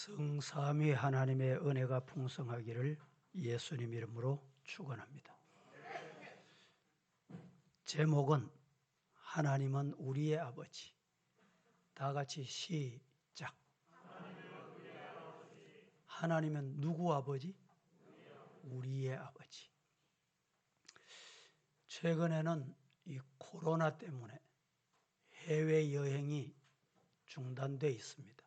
성삼위 하나님의 은혜가 풍성하기를 예수님 이름으로 축원합니다. 제목은 하나님은 우리의 아버지. 다 같이 시작. 하나님은 누구 아버지? 우리의 아버지. 최근에는 이 코로나 때문에 해외여행이 중단되어 있습니다.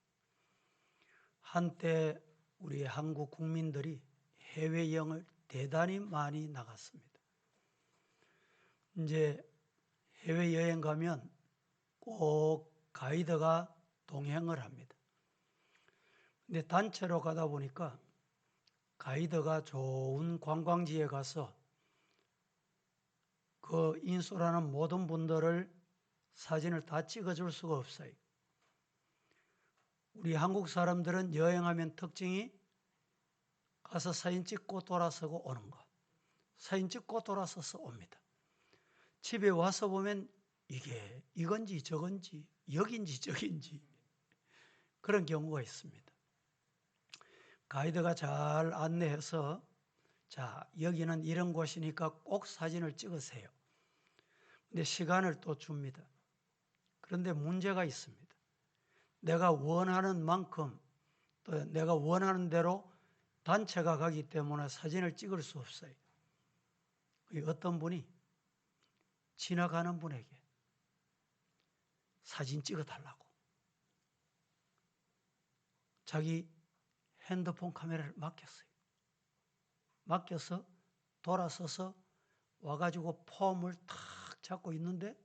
한때 우리 한국 국민들이 해외여행을 대단히 많이 나갔습니다. 이제 해외여행 가면 꼭 가이드가 동행을 합니다. 근데 단체로 가다 보니까 가이드가 좋은 관광지에 가서 그 인솔하는 모든 분들을 사진을 다 찍어줄 수가 없어요. 우리 한국 사람들은 여행하면 특징이 가서 사진 찍고 돌아서고 오는 거. 사진 찍고 돌아서서 옵니다. 집에 와서 보면 이게 이건지 저건지 여긴지 저긴지 그런 경우가 있습니다. 가이드가 잘 안내해서 자, 여기는 이런 곳이니까 꼭 사진을 찍으세요. 근데 시간을 또 줍니다. 그런데 문제가 있습니다. 내가 원하는 만큼 또 내가 원하는 대로 단체가 가기 때문에 사진을 찍을 수 없어요. 어떤 분이 지나가는 분에게 사진 찍어달라고 자기 핸드폰 카메라를 맡겼어요. 맡겨서 돌아서서 와가지고 폼을 탁 잡고 있는데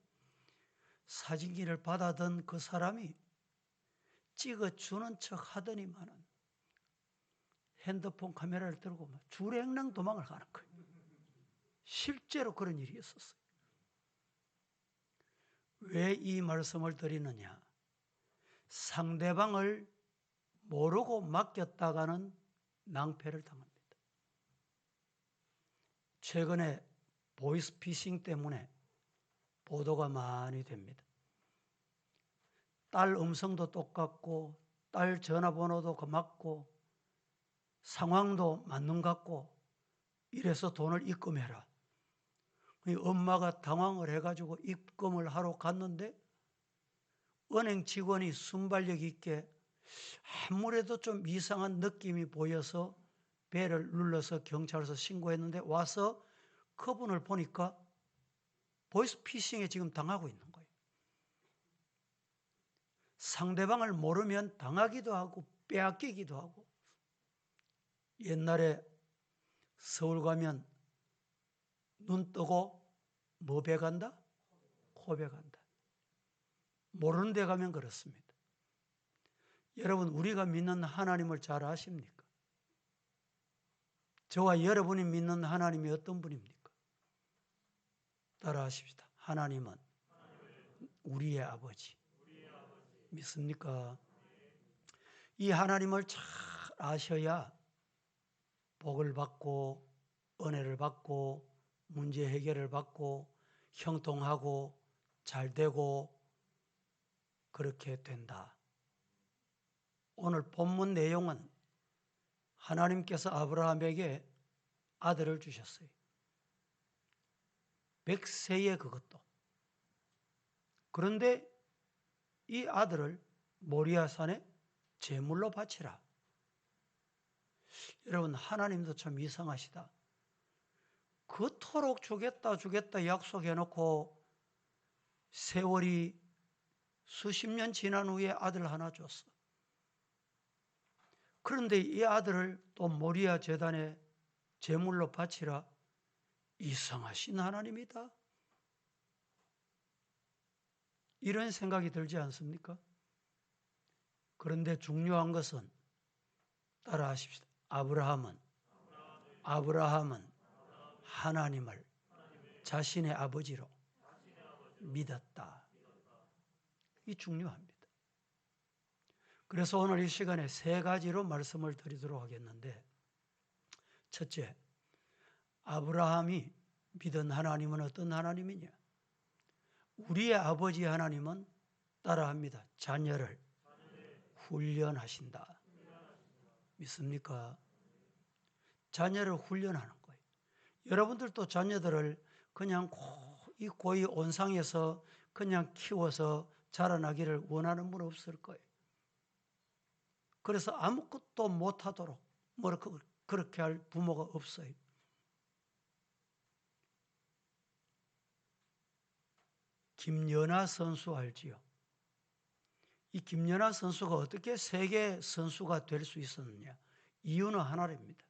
사진기를 받아든 그 사람이 찍어주는 척 하더니만은 핸드폰 카메라를 들고 줄행랑 도망을 가는 거예요. 실제로 그런 일이 있었어요. 왜 이 말씀을 드리느냐? 상대방을 모르고 맡겼다가는 낭패를 당합니다. 최근에 보이스피싱 때문에 보도가 많이 됩니다. 딸 음성도 똑같고 딸 전화번호도 맞고 상황도 맞는 것 같고 이래서 돈을 입금해라. 엄마가 당황을 해가지고 입금을 하러 갔는데 은행 직원이 순발력 있게 아무래도 좀 이상한 느낌이 보여서 배를 눌러서 경찰서 신고했는데 와서 그분을 보니까 보이스피싱에 지금 당하고 있는 거예요. 상대방을 모르면 당하기도 하고 빼앗기기도 하고 옛날에 서울 가면 눈 뜨고 뭐 배간다? 코 배간다. 모르는 데 가면 그렇습니다. 여러분 우리가 믿는 하나님을 잘 아십니까? 저와 여러분이 믿는 하나님이 어떤 분입니까? 따라 하십시다. 하나님은 우리의 아버지. 믿습니까? 이 하나님을 잘 아셔야 복을 받고 은혜를 받고 문제 해결을 받고 형통하고 잘 되고 그렇게 된다. 오늘 본문 내용은 하나님께서 아브라함에게 아들을 주셨어요. 100세에 그것도. 그런데 이 아들을 모리아산에 제물로 바치라. 여러분 하나님도 참 이상하시다. 그토록 주겠다 약속해놓고 세월이 수십 년 지난 후에 아들 하나 줬어. 그런데 이 아들을 또 모리아 제단에 제물로 바치라. 이상하신 하나님이다. 이런 생각이 들지 않습니까? 그런데 중요한 것은 따라 하십시다. 아브라함은 하나님을 자신의 아버지로 믿었다. 이 중요합니다. 그래서 오늘 이 시간에 세 가지로 말씀을 드리도록 하겠는데 첫째, 아브라함이 믿은 하나님은 어떤 하나님이냐? 우리의 아버지 하나님은 따라합니다. 자녀를 훈련하신다. 믿습니까? 자녀를 훈련하는 거예요. 여러분들도 자녀들을 그냥 이 고이 온상에서 그냥 키워서 자라나기를 원하는 분 없을 거예요. 그래서 아무것도 못하도록 그렇게 할 부모가 없어요. 김연아 선수 알지요? 이 김연아 선수가 어떻게 세계 선수가 될 수 있었느냐? 이유는 하나입니다.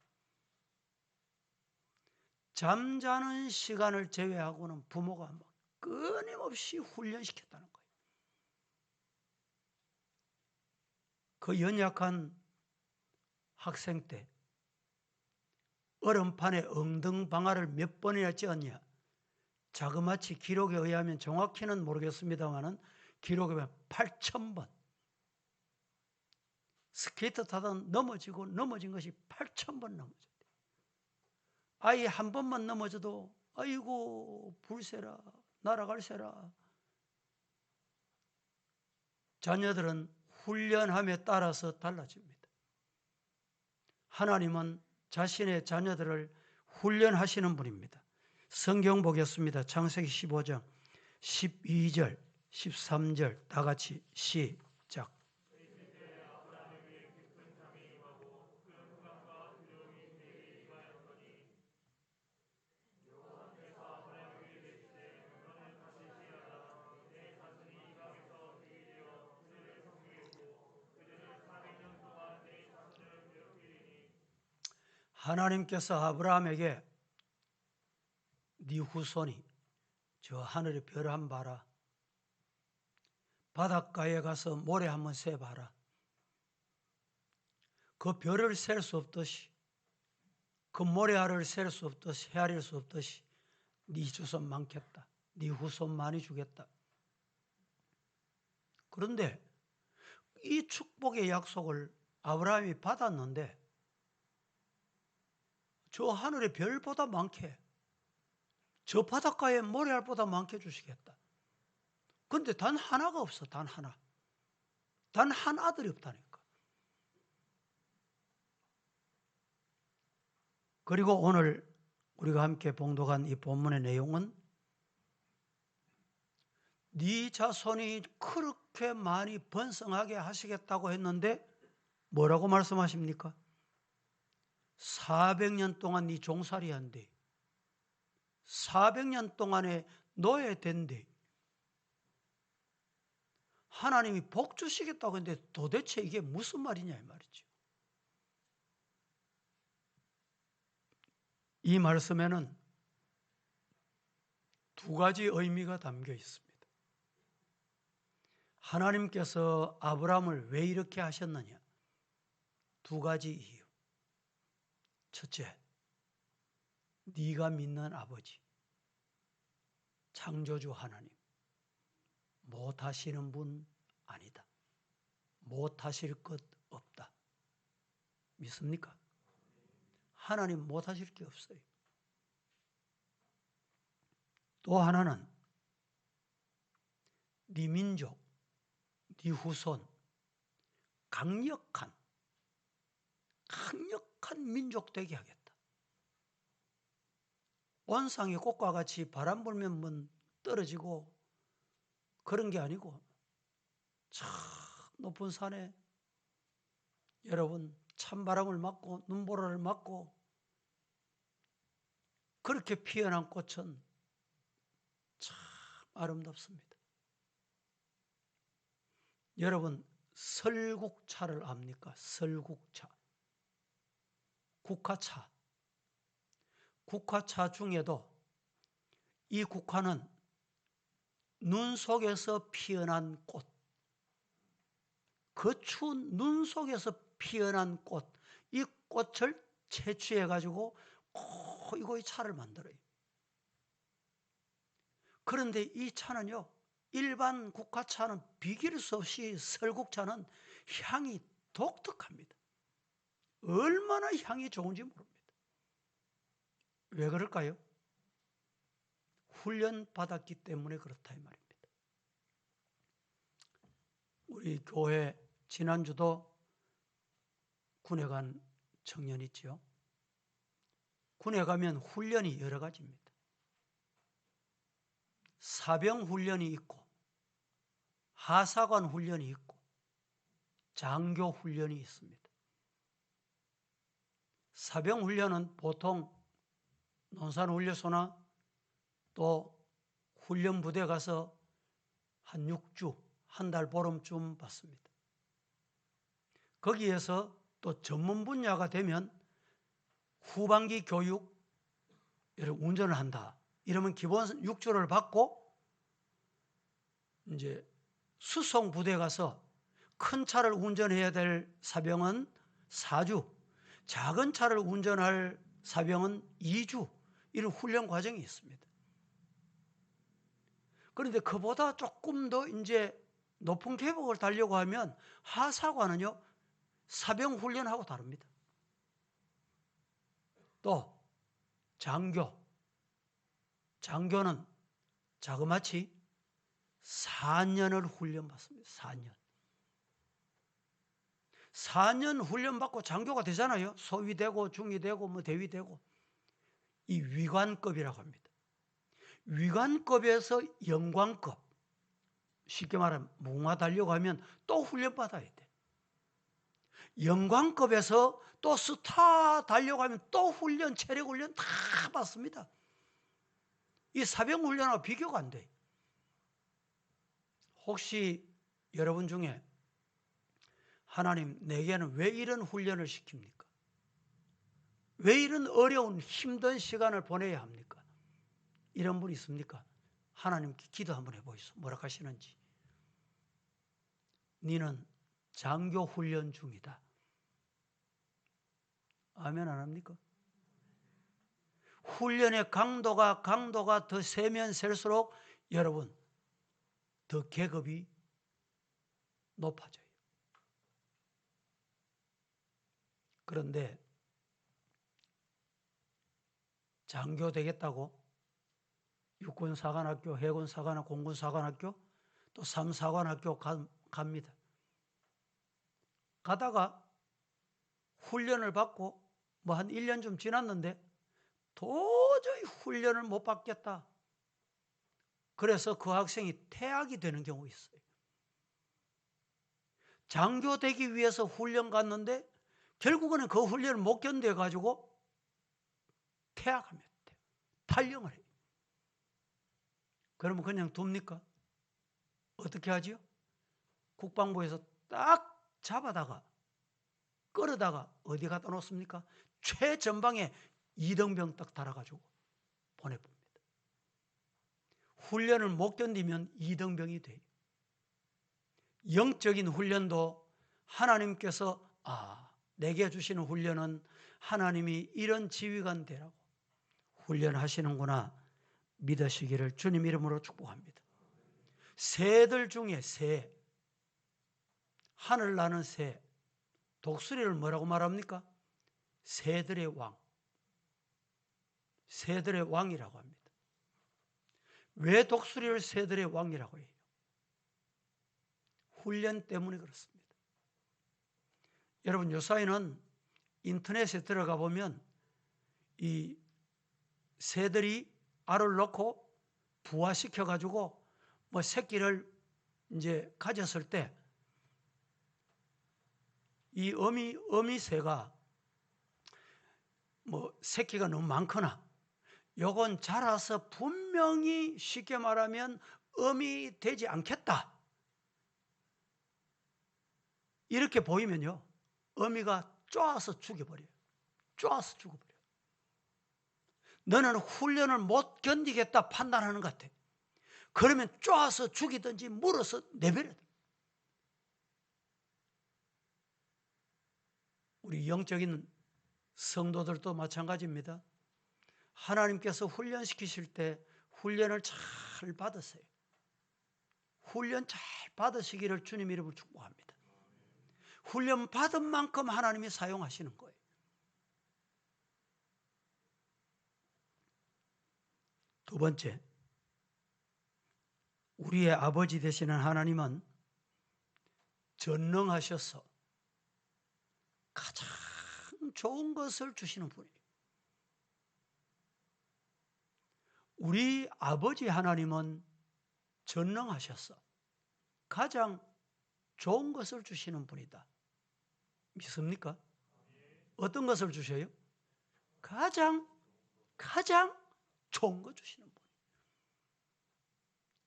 잠자는 시간을 제외하고는 부모가 끊임없이 훈련시켰다는 거예요. 그 연약한 학생 때 얼음판에 엉덩방아를 몇 번이나 찧었냐? 자그마치 기록에 의하면 정확히는 모르겠습니다만은 기록에 의하면 8,000번. 스케이트 타다 넘어지고 넘어진 것이 8,000번 넘어졌대. 아이 한 번만 넘어져도 아이고 불세라 날아갈세라. 자녀들은 훈련함에 따라서 달라집니다. 하나님은 자신의 자녀들을 훈련하시는 분입니다. 성경 보겠습니다. 창세기 15장 12절 13절 다 같이 시작. 하나님께서 아브라함에게 네 후손이 저 하늘의 별 한번 봐라. 바닷가에 가서 모래 한번 세봐라. 그 별을 셀 수 없듯이 그 모래알을 셀 수 없듯이 헤아릴 수 없듯이 네 조선 많겠다. 네 후손 많이 주겠다. 그런데 이 축복의 약속을 아브라함이 받았는데 저 하늘의 별보다 많게 저 바닷가의 모래알보다 많게 주시겠다. 그런데 단 하나가 없어. 단 하나. 단 한 아들이 없다니까. 그리고 오늘 우리가 함께 봉독한 이 본문의 내용은 네 자손이 그렇게 많이 번성하게 하시겠다고 했는데 뭐라고 말씀하십니까? 400년 동안 네 종살이 한대. 400년 동안에 노예된대. 하나님이 복 주시겠다고 했는데 도대체 이게 무슨 말이냐 이 말이죠. 이 말씀에는 두 가지 의미가 담겨 있습니다. 하나님께서 아브라함을 왜 이렇게 하셨느냐? 두 가지 이유. 첫째, 네가 믿는 아버지, 창조주 하나님, 못하시는 분 아니다. 못하실 것 없다. 믿습니까? 하나님 못하실 게 없어요. 또 하나는 네 민족, 네 후손, 강력한 민족 되게 하겠다. 원상의 꽃과 같이 바람 불면 떨어지고 그런 게 아니고 저 높은 산에 여러분 찬바람을 맞고 눈보라를 맞고 그렇게 피어난 꽃은 참 아름답습니다. 여러분 설국차를 압니까? 설국차. 국화차. 국화차 중에도 이 국화는 눈 속에서 피어난 꽃, 그 추운 눈 속에서 피어난 꽃, 이 꽃을 채취해가지고 고이고이 차를 만들어요. 그런데 이 차는요, 일반 국화차는 비길 수 없이 설국차는 향이 독특합니다. 얼마나 향이 좋은지 모릅니다. 왜 그럴까요? 훈련받았기 때문에 그렇다 이 말입니다. 우리 교회 지난주도 군에 간 청년 있죠. 군에 가면 훈련이 여러 가지입니다. 사병 훈련이 있고, 하사관 훈련이 있고, 장교 훈련이 있습니다. 사병 훈련은 보통 논산훈련소나 또 훈련부대 가서 한 6주, 한 달 보름쯤 받습니다. 거기에서 또 전문 분야가 되면 후반기 교육, 운전을 한다. 이러면 기본 6주를 받고 이제 수송 부대 가서 큰 차를 운전해야 될 사병은 4주, 작은 차를 운전할 사병은 2주, 이런 훈련 과정이 있습니다. 그런데 그보다 조금 더 이제 높은 계급을 달려고 하면 하사관은요, 사병 훈련하고 다릅니다. 또 장교는 자그마치 4년을 훈련받습니다. 4년 훈련받고 장교가 되잖아요. 소위되고 중위되고 뭐 대위되고. 이 위관급이라고 합니다. 위관급에서 영관급, 쉽게 말하면 무궁화 달려고 하면 또 훈련받아야 돼. 영관급에서 또 스타 달려고 하면 또 훈련, 체력 훈련 다 받습니다. 이 사병 훈련하고 비교가 안 돼. 혹시 여러분 중에 하나님 내게는 왜 이런 훈련을 시킵니까? 왜 이런 어려운 힘든 시간을 보내야 합니까? 이런 분 있습니까? 하나님께 기도 한번 해보시오. 뭐라 하시는지. 너는 장교 훈련 중이다. 아멘 안 합니까? 훈련의 강도가 더 세면 셀수록 여러분 더 계급이 높아져요. 그런데 장교 되겠다고 육군사관학교, 해군사관학교, 공군사관학교, 또 삼사관학교 갑니다. 가다가 훈련을 받고 뭐 한 1년 좀 지났는데 도저히 훈련을 못 받겠다. 그래서 그 학생이 퇴학이 되는 경우 있어요. 장교 되기 위해서 훈련 갔는데 결국은 그 훈련을 못 견뎌가지고 퇴학합니다. 탈영을 해요. 그러면 그냥 둡니까? 어떻게 하지요? 국방부에서 딱 잡아다가 끌어다가 어디 갖다 놓습니까? 최전방에 이등병 딱 달아가지고 보내봅니다. 훈련을 못 견디면 이등병이 돼요. 영적인 훈련도 하나님께서 내게 주시는 훈련은 하나님이 이런 지휘관 되라고 훈련하시는구나 믿으시기를 주님 이름으로 축복합니다. 새들 중에 새, 하늘 나는 새, 독수리를 뭐라고 말합니까? 새들의 왕, 새들의 왕이라고 합니다. 왜 독수리를 새들의 왕이라고 해요? 훈련 때문에 그렇습니다. 여러분 요사이는 인터넷에 들어가 보면 이 새들이 알을 넣고 부화시켜 가지고 뭐 새끼를 이제 가졌을 때 이 어미 새가 뭐 새끼가 너무 많거나 요건 자라서 분명히 쉽게 말하면 어미 되지 않겠다. 이렇게 보이면요. 어미가 쪼아서 죽여버려요. 쪼아서 죽어버려요. 너는 훈련을 못 견디겠다 판단하는 것 같아. 그러면 쪼아서 죽이든지 물어서 내버려야 돼. 우리 영적인 성도들도 마찬가지입니다. 하나님께서 훈련시키실 때 훈련을 잘 받으세요. 훈련 잘 받으시기를 주님 이름으로 축복합니다. 훈련 받은 만큼 하나님이 사용하시는 거예요. 두 번째, 우리의 아버지 되시는 하나님은 전능하셔서 가장 좋은 것을 주시는 분이에요. 우리 아버지 하나님은 전능하셔서 가장 좋은 것을 주시는 분이다. 믿습니까? 어떤 것을 주셔요? 가장 좋은 거 주시는 분.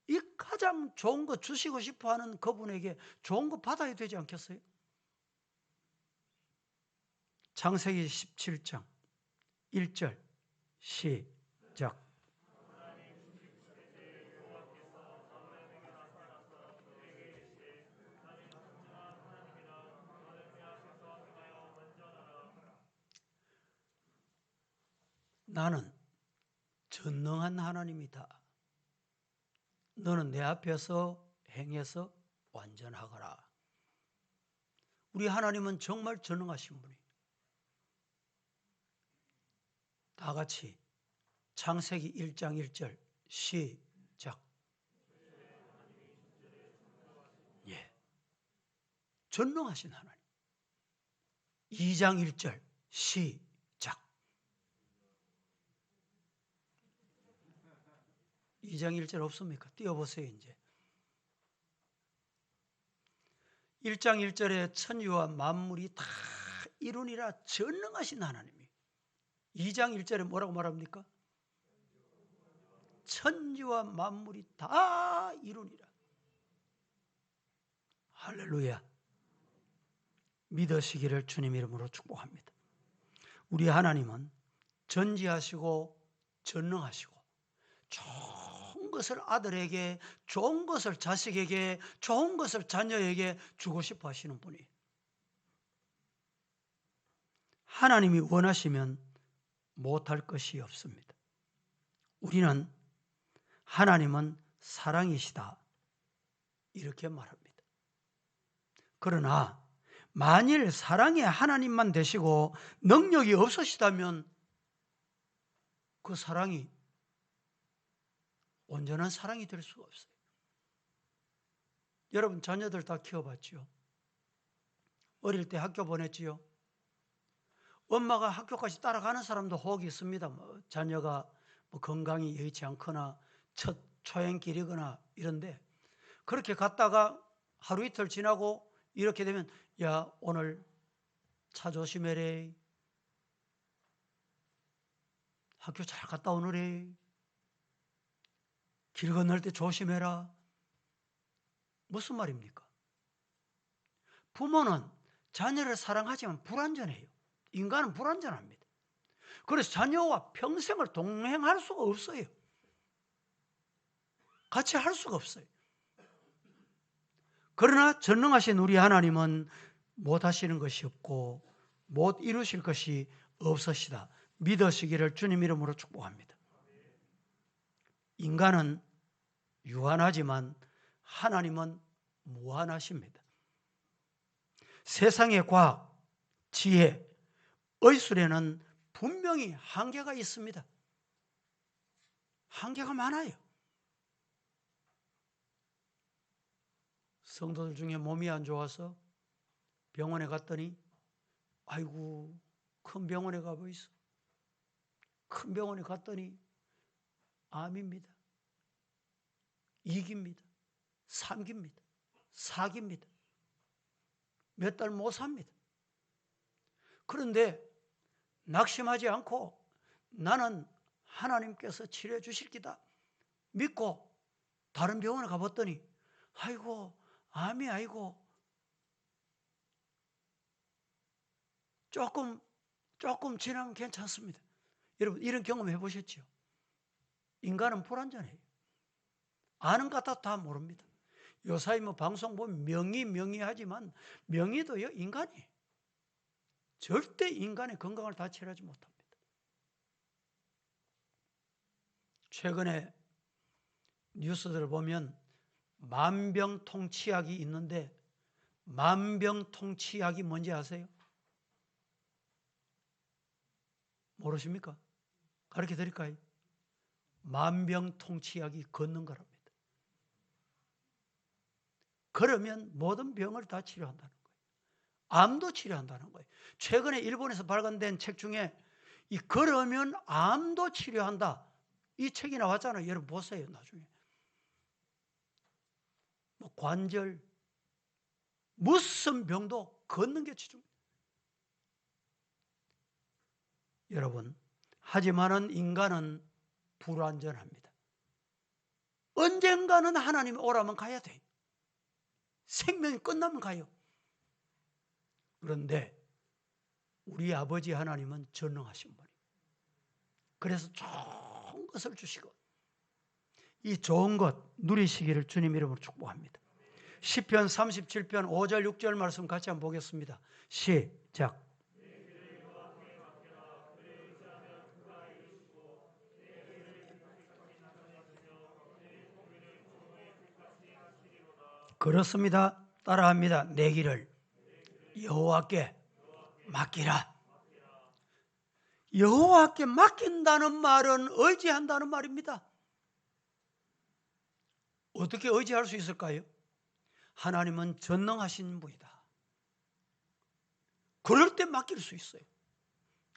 이 가장 좋은 거 주시고 싶어 하는 그분에게 좋은 거 받아야 되지 않겠어요? 창세기 17장 1절 시작. 나는 전능한 하나님이다. 너는 내 앞에서 행해서 완전하거라. 우리 하나님은 정말 전능하신 분이에요. 다 같이 창세기 1장 1절 시작. 예, 전능하신 하나님. 2장 1절 시작. 2장 1절 없습니까? 띄워보세요. 이제 1장 1절에 천지와 만물이 다 이루니라 전능하신 하나님이. 2장 1절에 뭐라고 말합니까? 천지와 만물이 다 이루니라. 할렐루야. 믿으시기를 주님 이름으로 축복합니다. 우리 하나님은 전지하시고 전능하시고 좋은 것을 아들에게, 좋은 것을 자식에게, 좋은 것을 자녀에게 주고 싶어 하시는 분이에요. 하나님이 원하시면 못할 것이 없습니다. 우리는 하나님은 사랑이시다 이렇게 말합니다. 그러나 만일 사랑의 하나님만 되시고 능력이 없으시다면 그 사랑이 온전한 사랑이 될 수가 없어요. 여러분 자녀들 다 키워봤죠? 어릴 때 학교 보냈지요? 엄마가 학교까지 따라가는 사람도 혹 있습니다. 자녀가 건강이 여의치 않거나 첫 초행길이거나 이런데 그렇게 갔다가 하루 이틀 지나고 이렇게 되면 야 오늘 차 조심해래. 학교 잘 갔다 오너래. 길 건널 때 조심해라. 무슨 말입니까? 부모는 자녀를 사랑하지만 불완전해요. 인간은 불완전합니다. 그래서 자녀와 평생을 동행할 수가 없어요. 같이 할 수가 없어요. 그러나 전능하신 우리 하나님은 못하시는 것이 없고 못 이루실 것이 없으시다. 믿으시기를 주님 이름으로 축복합니다. 인간은 유한하지만 하나님은 무한하십니다. 세상의 과학, 지혜, 의술에는 분명히 한계가 있습니다. 한계가 많아요. 성도들 중에 몸이 안 좋아서 병원에 갔더니 아이고 큰 병원에 가보이소. 큰 병원에 갔더니 암입니다. 2기입니다. 3기입니다. 4기입니다. 몇 달 못 삽니다. 그런데 낙심하지 않고 나는 하나님께서 치료해 주실 기다 믿고 다른 병원에 가봤더니 아이고 암이 아이고 조금 지나면 괜찮습니다. 여러분 이런 경험 해보셨죠? 인간은 불완전해요. 아는 것 같아도 다 모릅니다. 요사이 방송 보면 명의 하지만 명의도요 인간이에요. 절대 인간의 건강을 다 치료하지 못합니다. 최근에 뉴스들을 보면 만병통치약이 있는데 만병통치약이 뭔지 아세요? 모르십니까? 가르쳐 드릴까요? 만병통치약이 걷는 거랍니다. 그러면 모든 병을 다 치료한다는 거예요. 암도 치료한다는 거예요. 최근에 일본에서 발간된 책 중에 이 걸으면 암도 치료한다. 이 책이 나왔잖아요. 여러분 보세요. 나중에. 뭐 관절, 무슨 병도 걷는 게 치료입니다. 여러분, 하지만은 인간은 불완전합니다. 언젠가는 하나님이 오라면 가야 돼요. 생명이 끝나면 가요. 그런데 우리 아버지 하나님은 전능하신 분이에요. 그래서 좋은 것을 주시고 이 좋은 것 누리시기를 주님 이름으로 축복합니다. 시편 37편 5절 6절 말씀 같이 한번 보겠습니다. 시작. 그렇습니다. 따라합니다. 내 길을 여호와께 맡기라. 여호와께 맡긴다는 말은 의지한다는 말입니다. 어떻게 의지할 수 있을까요? 하나님은 전능하신 분이다. 그럴 때 맡길 수 있어요.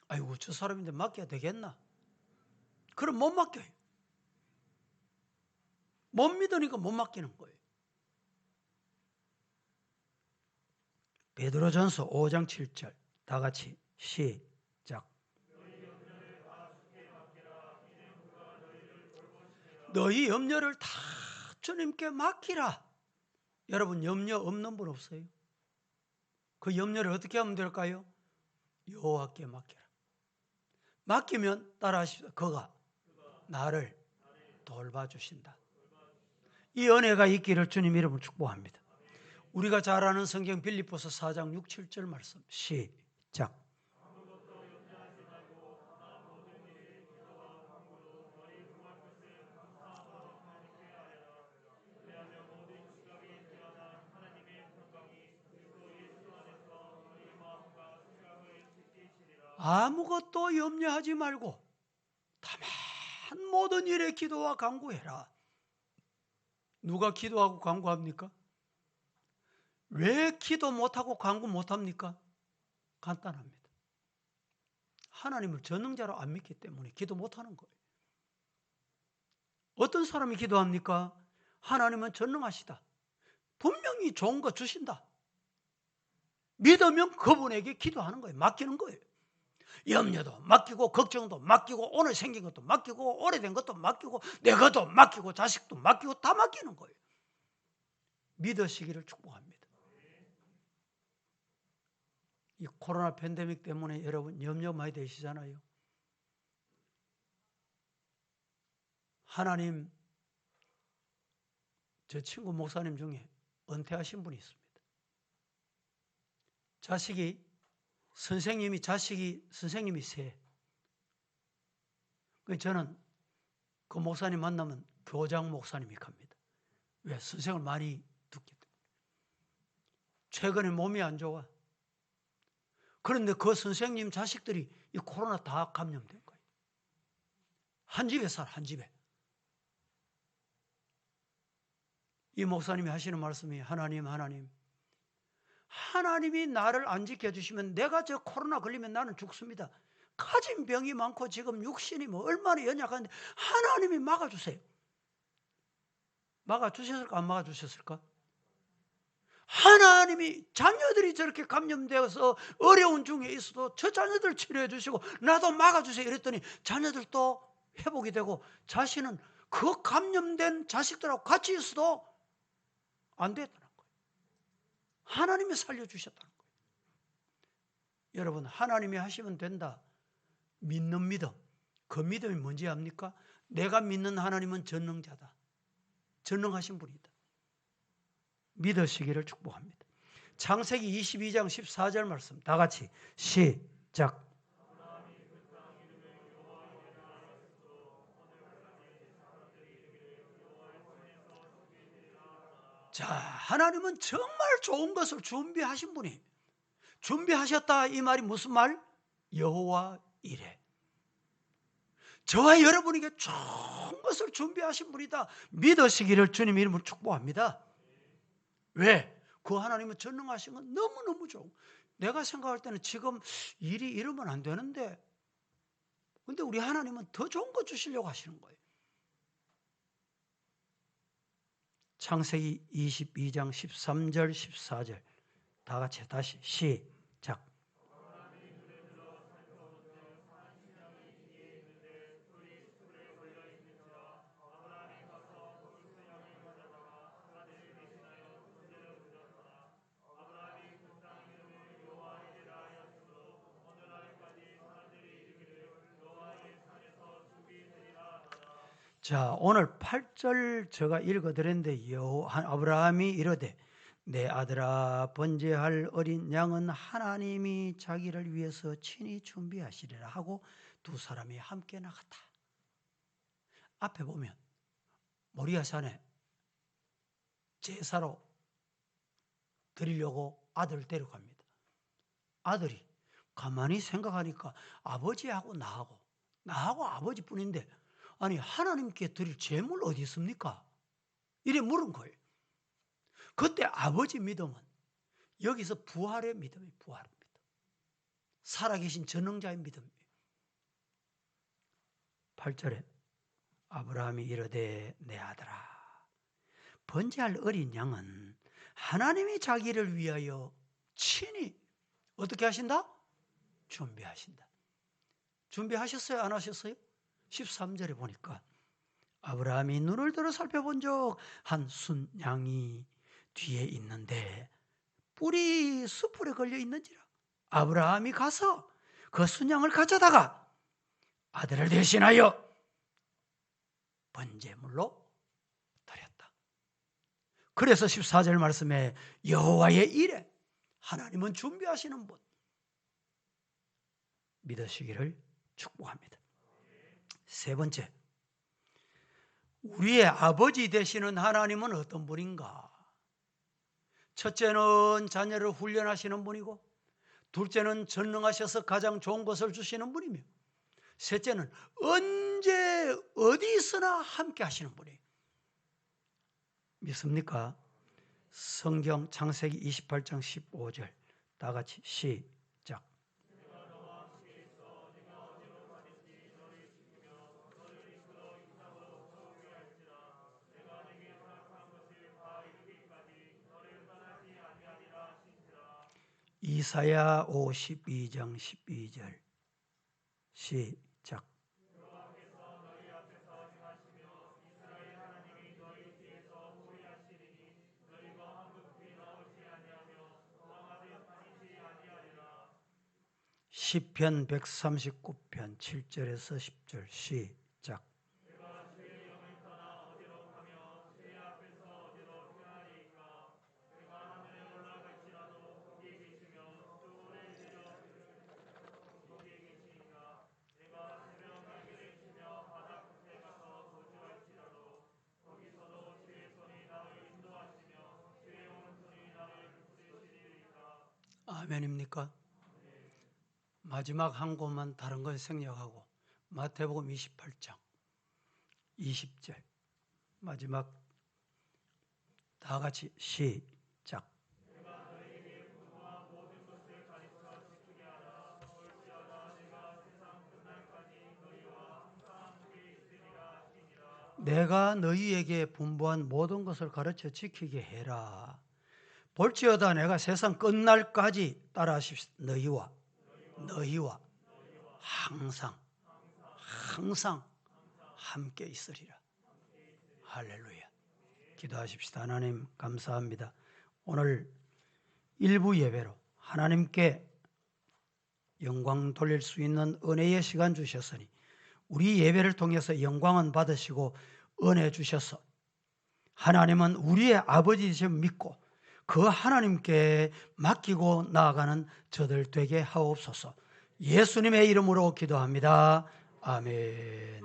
아이고 저 사람인데 맡겨야 되겠나? 그럼 못 맡겨요. 못 믿으니까 못 맡기는 거예요. 베드로전서 5장 7절 다 같이 시작. 너희 염려를 다 주님께 맡기라. 여러분 염려 없는 분 없어요? 그 염려를 어떻게 하면 될까요? 여호와께 맡기라. 맡기면 따라하십시오. 그가 나를 돌봐주신다. 이 은혜가 있기를 주님 이름으로 축복합니다. 우리가 잘 아는 성경 빌립보서 4장 6, 7절 말씀 시작. 아무것도 염려하지 말고 다만 모든 일에 기도와 간구해라. 누가 기도하고 간구합니까? 왜 기도 못하고 간구 못합니까? 간단합니다. 하나님을 전능자로 안 믿기 때문에 기도 못하는 거예요. 어떤 사람이 기도합니까? 하나님은 전능하시다. 분명히 좋은 거 주신다. 믿으면 그분에게 기도하는 거예요. 맡기는 거예요. 염려도 맡기고 걱정도 맡기고 오늘 생긴 것도 맡기고 오래된 것도 맡기고 내 것도 맡기고 자식도 맡기고 다 맡기는 거예요. 믿으시기를 축복합니다. 이 코로나 팬데믹 때문에 여러분 염려 많이 되시잖아요. 하나님, 저 친구 목사님 중에 은퇴하신 분이 있습니다. 선생님이 세. 저는 그 목사님 만나면 교장 목사님이 갑니다. 왜? 선생을 많이 듣기 때문에. 최근에 몸이 안 좋아. 그런데 그 선생님 자식들이 이 코로나 다 감염된 거예요. 한 집에 살아, 한 집에. 이 목사님이 하시는 말씀이 하나님이 나를 안 지켜주시면 내가 저 코로나 걸리면 나는 죽습니다. 가진 병이 많고 지금 육신이 뭐 얼마나 연약한데 하나님이 막아주세요. 막아주셨을까 안 막아주셨을까? 하나님이 자녀들이 저렇게 감염되어서 어려운 중에 있어도 저 자녀들 치료해 주시고 나도 막아주세요 이랬더니 자녀들도 회복이 되고 자신은 그 감염된 자식들하고 같이 있어도 안 됐다는 거예요. 하나님이 살려주셨다는 거예요. 여러분 하나님이 하시면 된다. 믿는 믿음. 그 믿음이 뭔지 압니까? 내가 믿는 하나님은 전능자다. 전능하신 분이다. 믿으시기를 축복합니다. 창세기 22장 14절 말씀 다 같이 시작. 자, 하나님은 정말 좋은 것을 준비하신 분이 준비하셨다 이 말이 무슨 말? 여호와 이레. 저와 여러분에게 좋은 것을 준비하신 분이다. 믿으시기를 주님 이름으로 축복합니다. 왜? 그 하나님은 전능하신 건 너무너무 좋은 내가 생각할 때는 지금 일이 이러면 안 되는데, 근데 우리 하나님은 더 좋은 거 주시려고 하시는 거예요. 창세기 22장 13절 14절 다 같이 다시 시작. 자, 오늘 8절 제가 읽어드렸는데 아브라함이 이르되 내 아들아 번제할 어린 양은 하나님이 자기를 위해서 친히 준비하시리라 하고 두 사람이 함께 나갔다. 앞에 보면 모리아산에 제사로 드리려고 아들을 데려갑니다. 아들이 가만히 생각하니까 아버지하고 나하고 아버지뿐인데 아니 하나님께 드릴 제물 어디 있습니까? 이래 물은 거예요. 그때 아버지 믿음은 여기서 부활의 믿음이에요. 부활의 믿음. 살아계신 전능자의 믿음이에요. 8절에 아브라함이 이르되 내 아들아 번제할 어린 양은 하나님이 자기를 위하여 친히 어떻게 하신다? 준비하신다. 준비하셨어요? 안 하셨어요? 13절에 보니까 아브라함이 눈을 들어 살펴본 적 한 순양이 뒤에 있는데 뿔이 숯불에 걸려 있는지라 아브라함이 가서 그 순양을 가져다가 아들을 대신하여 번제물로 드렸다. 그래서 14절 말씀에 여호와의 일에 하나님은 준비하시는 분 믿으시기를 축복합니다. 세 번째, 우리의 아버지 되시는 하나님은 어떤 분인가? 첫째는 자녀를 훈련하시는 분이고 둘째는 전능하셔서 가장 좋은 것을 주시는 분이며 셋째는 언제 어디 있으나 함께 하시는 분이에요. 믿습니까? 성경 창세기 28장 15절 다 같이 시작. 이사야 52장 12절 시작. 시편 139편 7절에서 10절 시작. 아멘입니까? 마지막 한 곳만 다른 건 생략하고 마태복음 28장 20절 마지막 다 같이 시작. 내가 너희에게 분부한 모든 것을 가르쳐 지키게 해라. 볼지어다 내가 세상 끝날까지 따라하십시오. 너희와 항상 함께 있으리라. 할렐루야. 기도하십시다. 하나님 감사합니다. 오늘 일부 예배로 하나님께 영광 돌릴 수 있는 은혜의 시간 주셨으니 우리 예배를 통해서 영광은 받으시고 은혜 주셔서 하나님은 우리의 아버지이심을 믿고 그 하나님께 맡기고 나아가는 저들 되게 하옵소서. 예수님의 이름으로 기도합니다. 아멘.